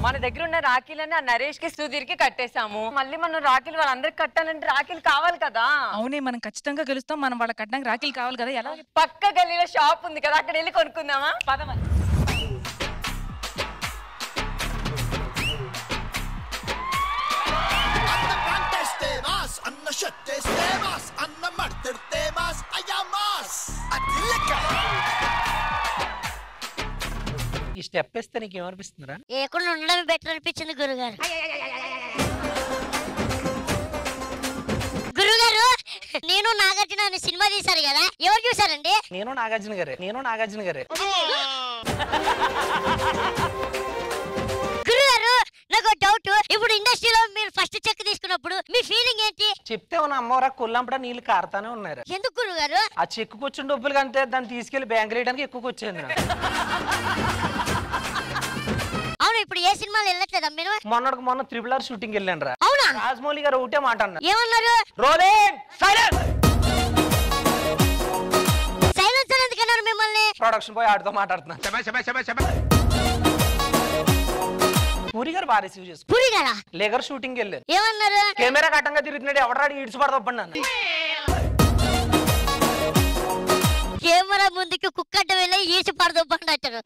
మన దగ్గర ఉన్న రాఖీలని ఆ నరేష్ కి సుధీర్ కి కట్టేసాము. మళ్ళీ మనం రాఖీలు వాళ్ళందరికి కట్టాలంటే రాఖీలు కావాలి కదా. అవునే, మనం ఖచ్చితంగా గెలుస్తాం. మనం వాళ్ళ కట్టడానికి రాఖీలు కావాలి కదా. ఎలా? పక్క గల్లీలో షాప్ ఉంది కదా, అక్కడ వెళ్ళి కొనుక్కుందామా? పదమని. ఈ స్టెప్ వేస్తే నీకు ఏమనిపిస్తుందిరా? ఏకుండా ఉండడం బెటర్ అనిపించింది గురుగారు. గురుగారు, నేను నాగార్జున అనే సినిమా తీశారు కదా, ఎవరు చూసారండి? నేను నాగార్జున గారే. గురుగారు, నాకు డౌట్. ఇప్పుడు ఇండస్ట్రీలో మీరు ఫస్ట్ చెక్ తీసుకున్నప్పుడు మీ ఫీలింగ్ ఏంటి? చెప్తే ఉన్న అమ్మవరా కొల్లంపడా నీళ్ళు కారుతానే ఉన్నారు. ఎందుకు గురుగారు? ఆ చెక్కు వచ్చిన డబ్బులు కంటే దాన్ని తీసుకెళ్లి బ్యాంక్ వేయడానికి ఎక్కువ వచ్చింది. అవును, ఇప్పుడు ఏ సినిమాలు వెళ్ళట్లేదా మీరు? మొన్న RRR షూటింగ్ వెళ్ళాను రా. అవునా? రాజమౌళి గారు ఒకటే మాట అన్నారు. ఏమన్నారు? Rolling silence. సైలెన్స్ ఎందుకన్నారు మిమ్మల్ని? ప్రొడక్షన్ బాయ్ ఆడితో మాట్లాడుతున్నా. పూరి గారు బాగా రిసీవ్ చేసుకున్నారు. పూరి గారా? లేగర్ షూటింగ్ వెళ్ళాను. ఏమన్నారు? కెమెరా కట్టంగా తిరుగుతున్నాడు, ఎవడాడు ఈడ్చి పడదప్పండి అన్న. కెమెరా ముందుకి కుక్కడ్డ వెళ్ళి ఈడ్చి పడదప్పండి అంటారు.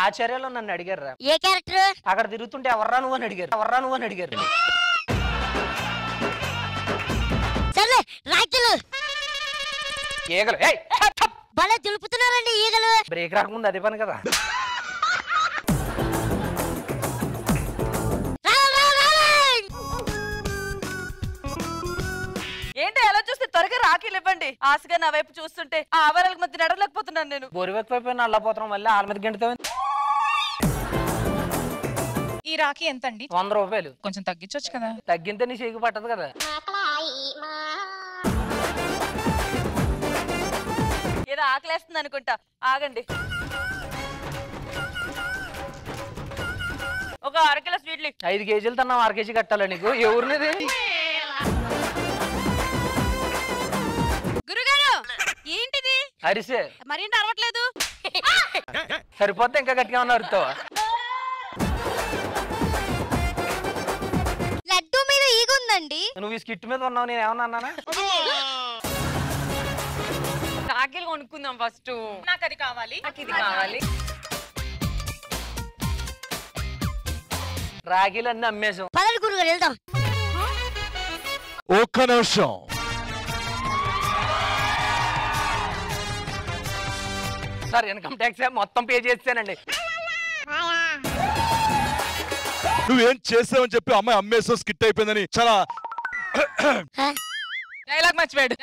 ఆచార్యలో నన్ను అడిగారు రా. ఏ క్యారెక్టర్? అక్కడ తిరుగుతుంటే ఎవర్రా నువ్వు అని అడిగారు. సర్లే, రాకిలు ఈగలు భలే దులుపుతున్నారండి ఈగలు. బ్రేక్ రాకముందు అదే పని కదా. ఏంటి ఎలా చూస్తే త్వరగా రాఖీలు ఇవ్వండి. ఆశగా నా వైపు చూస్తుంటే ఆ ఆవరాలకు మధ్య నడవలేకపోతున్నాను నేను. బొరివెక్ వైపు అల్లపోతున్నాం, మళ్ళీ ఆల మీద గంటతో. ఈ రాఖీ ఎంత అండి? 100 రూపాయలు. కొంచెం తగ్గించొచ్చు కదా. తగ్గింతే నీ చేయికి పట్టదు కదా. ఏదో ఆకలేస్తుంది అనుకుంటా, ఆగండి. ఒక 1/2 కిలో స్వీట్లు. 5 కేజీలు తన్నావు, 1/2 కేజీ కట్టాలా నీకు? ఎవరినిది? గురుగారు, ఏంటిది? అరిసే. మరేంటి అరవట్లేదు? సరిపోతే ఇంకా గట్టిగా ఉన్న అరుతావా? లడ్డు మీద ఈగుందండి. నువ్వు ఈ స్కిట్ మీద ఉన్నావు, నేను ఏమన్నా అన్నానా? రాఖీలు కొనుక్కుందాం ఫస్ట్. నాకు అది కావాలి, నాకు ఇది కావాలి. రాఖీలు అన్ని అమ్మేశాం. పదవి గురుగారు వెళ్దాం. ఒక్క నిమిషం. సార్ ఇన్కమ్ ట్యాక్స్ మొత్తం పే చేస్తానండి. నువ్వేం చేసావని చెప్పి అమ్మాయి అమ్మేసో స్కిట్ అయిపోయిందని చాలా డైలాగ్ మర్చిపోయాడు.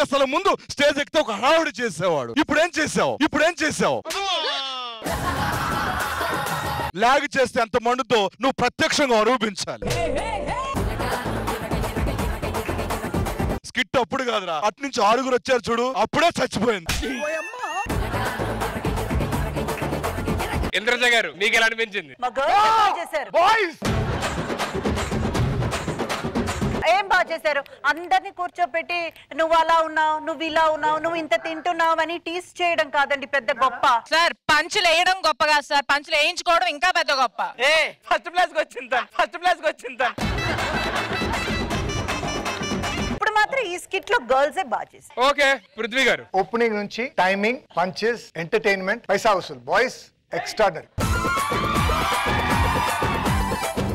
అసలు ముందు స్టేజ్ ఎక్కితే ఒక హడావుడి చేసేవాడు. ఇప్పుడేం చేసావు? లాగ్ చేస్తే అంత మండుతో నువ్వు ప్రత్యక్షంగా అరూపించాలి. స్కిట్ అప్పుడు కాదురా, అట్నుంచి 6 వచ్చారు చూడు, అప్పుడే చచ్చిపోయింది. ఇంద్రజ గారు, మీకు ఎలా అనిపించింది? ఏం బాగా చేశారు. అందరినీ కూర్చోపెట్టి నువ్వు అలా ఉన్నావు, నువ్వు ఇలా ఉన్నావు, నువ్వు ఇంత తింటున్నావు అని టీస్ చేయడం కాదండి పెద్ద గొప్ప. సార్ పంచులు వేయడం గొప్ప కాదు సార్, పంచులు వేయించుకోవడం ఇంకా పెద్ద గొప్ప. ఫస్ట్ ప్లేస్ కి వచ్చింది. ఇప్పుడు మాత్రం ఈ స్కిట్ లో గర్ల్స్ బాగా చేశారు. ఓకే, పృథ్వీ గారు. ఓపెనింగ్ నుంచి టైమింగ్, పంచెస్, ఎంటర్టైన్మెంట్, పైసా వసూలు. Boys extraordinary.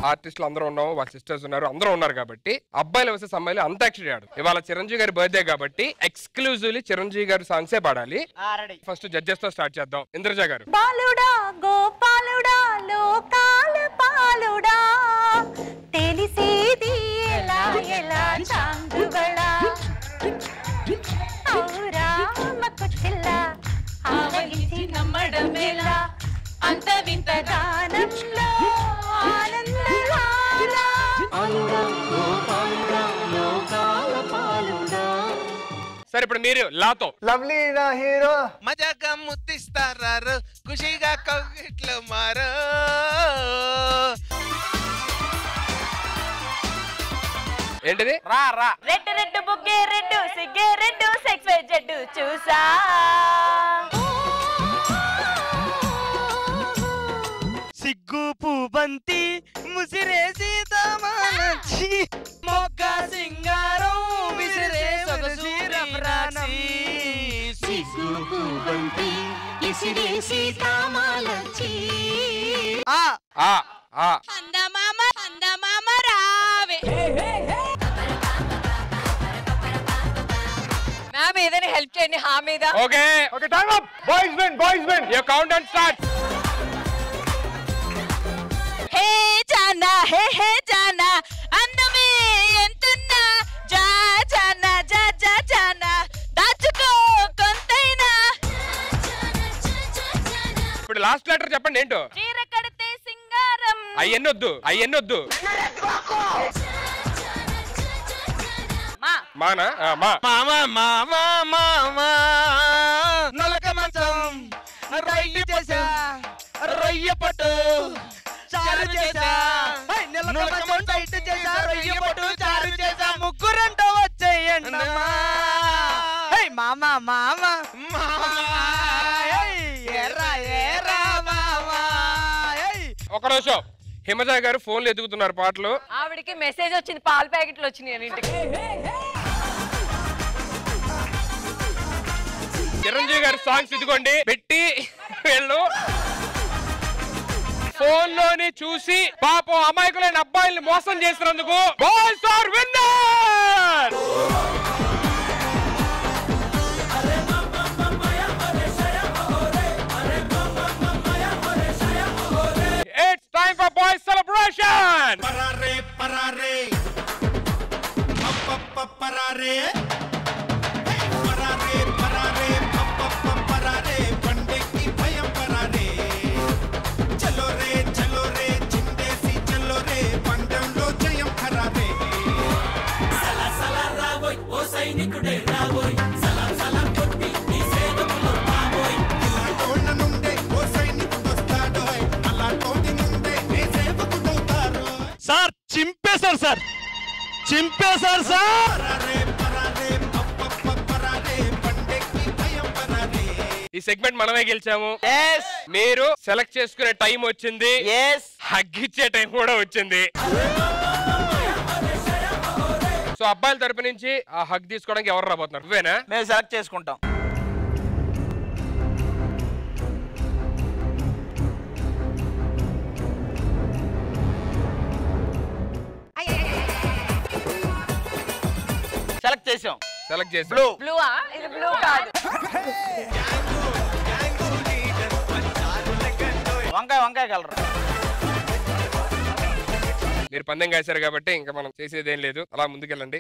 ఆర్టిస్టులు అందరూ ఉన్నాము, వాళ్ళ సిస్టర్స్ ఉన్నారు, అందరూ ఉన్నారు కాబట్టి అబ్బాయిలు వర్సెస్ అమ్మాయిలు అంతాక్షరి ఆడు. ఇవాళ చిరంజీవి గారి బర్త్డే కాబట్టి ఎక్స్క్లూజివ్లీ చిరంజీవి గారి సాంగ్సే పాడాలి. ఫస్ట్ జడ్జెస్ తో స్టార్ట్ చేద్దాం. ఇంద్రజ గారు. బాలుడా గోపాలుడా లోకాల పాలుడా తెలిసేది ఎలా ఎలా చాంగుబళా ఔరా మకుచిల్లా ఆవగించి నమ్మడమేలా అంత వింత గానంలో ఆనందలాలా సరే, ఇప్పుడు మీరు లాతో. లవ్లీ నా హీరో. మజాగా ముత్తిస్తారారు, ఖుషిగా కౌగిట్లు మారో. ఏంటిది? రా రా. రెడ్ రెడ్ బుగ్గే రెడ్ సిగ్గే రెడ్ సెక్స్ జడ్డు చూసా సిగ్గు పూబంతి ముసిరేసి తమానచి మొగ్గ సింగారం విసిరే సొగసు రమరాణం సిగ్గు పూబంతి విసిరేసి తమానచి అందమామ రావే మ్యామ్ ఏదైనా హెల్ప్ చేయండి హా మీద okay Okay, time up. Boys win. Boys win. your countdown starts హే జానా హే జానా అందమే ఎంతున్నా జా జానా జా జా జానా దాచుకో కొంతైనా ఇప్పుడు లాస్ట్ లెటర్ చెప్పండి ఏంటో చీర కడితే సింగారం అయ్యన్నొద్దు మానా మా మామ మామ మామ నలక మంచం రొయ్య చేసా రొయ్య పట్టు చారు చేసా నలక మంచం ఇటు చేసా రొయ్య పట్టు చారు చేసా ముగ్గురంట వచ్చేయండి మామ మామ ఎర్రా ఎర్రా మామ ఒక నిమిషం హిమజ గారు ఫోన్లు ఎదుగుతున్నారు పాటలు ఆవిడికి మెసేజ్ వచ్చింది పాల ప్యాకెట్లు వచ్చినాయి ఇంటికి చిరంజీవి గారి సాంగ్స్ ఇదిగోండి పెట్టి వీళ్ళు ఫోన్ లోని చూసి పాపం అమాయకులైన అబ్బాయిల్ని మోసం చేసినందుకు boys are winner it's time for boys celebration పరారే పరారే పరారే పరారే పరారే పరారే పండేకి భయం పరారే చలో రే చిందేసి చలో రే పండంలో జయం ఖరారే సలా సలా రాబోయ్ ఓ సైనికుడే రాబోయ్ సలాం సలాం కొట్టి నీ సేవకులు రాబోయ్ ఇలాంటోళ్ళ నుండే ఓ సైనికుడు వస్తాడోయ్ అలాంటోడి నుండే నీ సేవకుడవుతారు సార్ చింపేశారు సార్ చింపేశారు సార్ ఈ సెగ్మెంట్ మనమే గెలిచాము మీరు సెలెక్ట్ చేసుకునే టైం వచ్చింది హగ్ ఇచ్చే టైం కూడా వచ్చింది సో అబ్బాయిల తరపు నుంచి ఆ హగ్ తీసుకోవడానికి ఎవరు రాబోతున్నారు నువ్వేనా మేము సెలెక్ట్ చేసుకుంటాం సెలెక్ట్ చేసాం సెలెక్ట్ చేసి బ్లూవా ఇది బ్లూ కాదు వంకాయ కలరు మీరు పందెం కాశారు కాబట్టి ఇంకా మనం చేసేది ఏం లేదు అలా ముందుకెళ్ళండి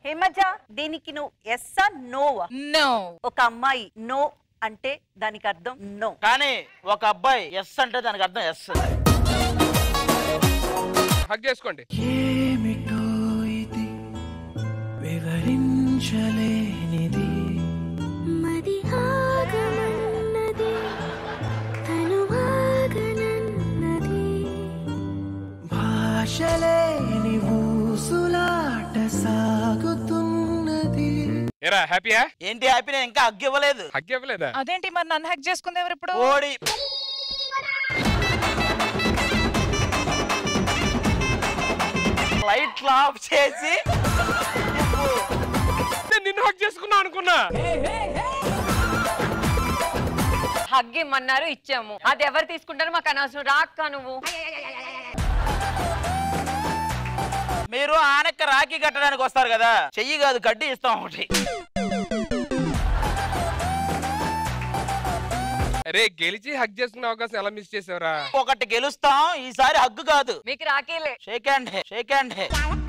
హిమజ దీనికి నువ్వు ఎస్సా నోవా నో ఒక అమ్మాయి నో అంటే దానికి అర్థం నో కానీ ఒక అబ్బాయి ఎస్ అంటే దానికి అర్థం ఎస్ హగ్ చేసుకోండి ఏమిటో ఇది వివరించలేనిది మది ఆగమన్నది తనువాగనన్నది భాషలేని ఊసులాట సాగుతున్నది ఏరా హ్యాపీయా ఏంటి హ్యాపీ నేను ఇంకా హగ్ ఇవ్వలేదు హగ్ ఇవ్వలేదా అదేంటి మరి నన్ను హక్ చేసుకుంది ఎవరు ఇప్పుడు ఓడి లైట్లు ఆఫ్ చేసి నేను నిన్ను హగ్ చేసుకున్నా అనుకున్నా హగ్ ఇమ్మన్నారు ఇచ్చాము అది ఎవరు తీసుకుంటారు మాకు అనవసరం రాక్క నువ్వు మీరు ఆనక్క రాఖీ కట్టడానికి వస్తారు కదా చెయ్యి కాదు గడ్డి ఇస్తాం ఒకటి అరే గెలిచి హగ్ చేసుకునే అవకాశం ఎలా మిస్ చేసావురా ఒకటి గెలుస్తాం ఈసారి హగ్గు కాదు మీకు రాకేలే షేక్ హ్యాండ్